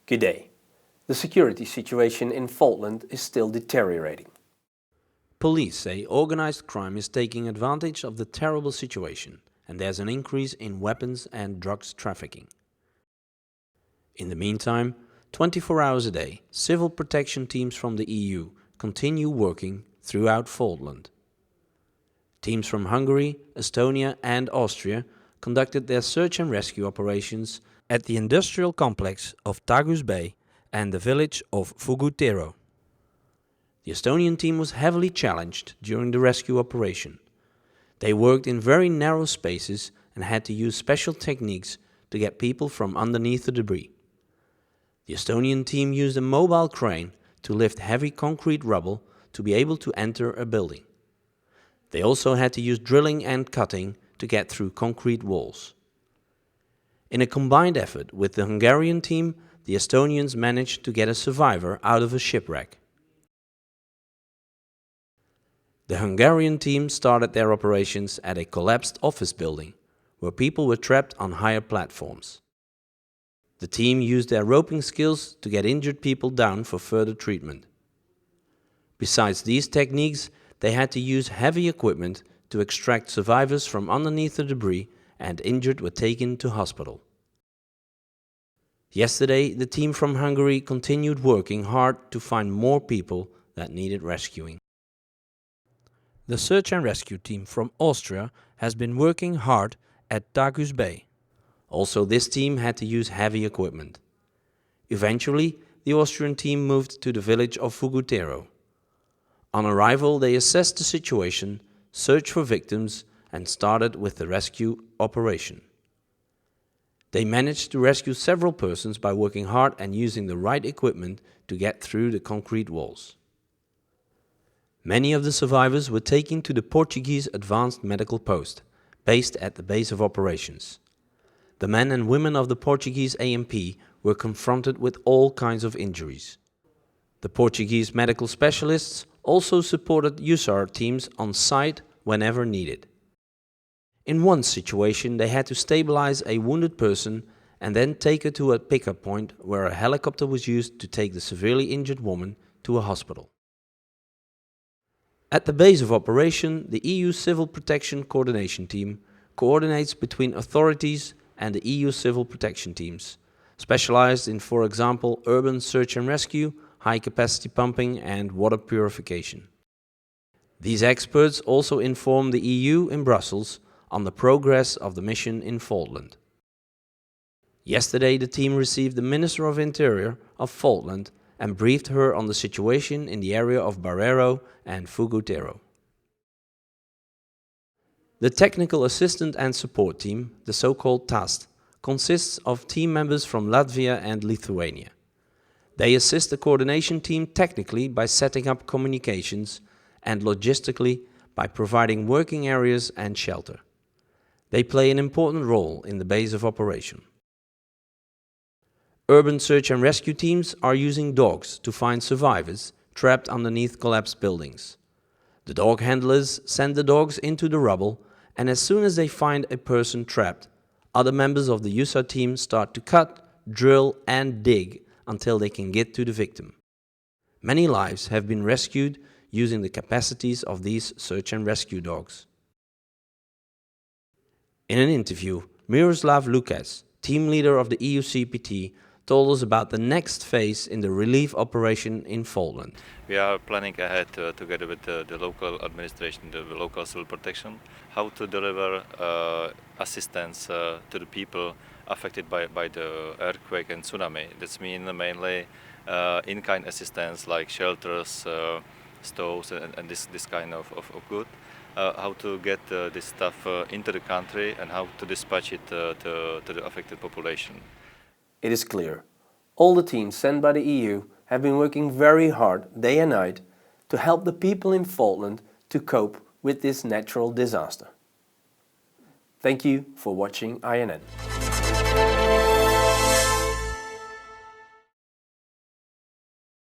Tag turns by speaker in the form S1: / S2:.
S1: Good day. The security situation in Faultland is still deteriorating.
S2: Police say organized crime is taking advantage of the terrible situation and there's an increase in weapons and drugs trafficking. In the meantime, 24 hours a day, civil protection teams from the EU continue working throughout Faultland. Teams from Hungary, Estonia and Austria conducted their search and rescue operations at the industrial complex of Tagus Bay and the village of Fugutero. The Estonian team was heavily challenged during the rescue operation. They worked in very narrow spaces and had to use special techniques to get people from underneath the debris. The Estonian team used a mobile crane to lift heavy concrete rubble to be able to enter a building. They also had to use drilling and cutting to get through concrete walls. In a combined effort with the Hungarian team, the Estonians managed to get a survivor out of a shipwreck. The Hungarian team started their operations at a collapsed office building, where people were trapped on higher platforms. The team used their roping skills to get injured people down for further treatment. Besides these techniques, they had to use heavy equipment to extract survivors from underneath the debris, and injured were taken to hospital. Yesterday, the team from Hungary continued working hard to find more people that needed rescuing. The search and rescue team from Austria has been working hard at Tagus Bay. Also, this team had to use heavy equipment. Eventually, the Austrian team moved to the village of Fugutero. On arrival, they assessed the situation, searched for victims, and started with the rescue operation. They managed to rescue several persons by working hard and using the right equipment to get through the concrete walls. Many of the survivors were taken to the Portuguese Advanced Medical Post, based at the base of operations. The men and women of the Portuguese AMP were confronted with all kinds of injuries. The Portuguese medical specialists also supported USAR teams on site whenever needed. In one situation, they had to stabilize a wounded person and then take her to a pickup point where a helicopter was used to take the severely injured woman to a hospital. At the base of operation, the EU Civil Protection Coordination Team coordinates between authorities and the EU Civil Protection Teams, specialized in, for example, urban search and rescue, high-capacity pumping and water purification. These experts also inform the EU in Brussels on the progress of the mission in Faultland. Yesterday, the team received the Minister of Interior of Faultland and briefed her on the situation in the area of Barreiro and Fugutero. The Technical Assistant and Support Team, the so-called TAST, consists of team members from Latvia and Lithuania. They assist the coordination team technically by setting up communications and logistically by providing working areas and shelter. They play an important role in the base of operation. Urban search and rescue teams are using dogs to find survivors trapped underneath collapsed buildings. The dog handlers send the dogs into the rubble, and as soon as they find a person trapped, other members of the USAR team start to cut, drill and dig until they can get to the victim. Many lives have been rescued using the capacities of these search and rescue dogs. In an interview, Miroslav Lukas, team leader of the EUCPT, told us about the next phase in the relief operation in Falkland.
S3: We are planning ahead together with the local administration, the local civil protection, how to deliver assistance to the people affected by the earthquake and tsunami. This means mainly in-kind assistance like shelters, stoves and this kind of good. How to get this stuff into the country and how to dispatch it to the affected population.
S1: It is clear, all the teams sent by the EU have been working very hard day and night to help the people in Faultland to cope with this natural disaster. Thank you for watching INN.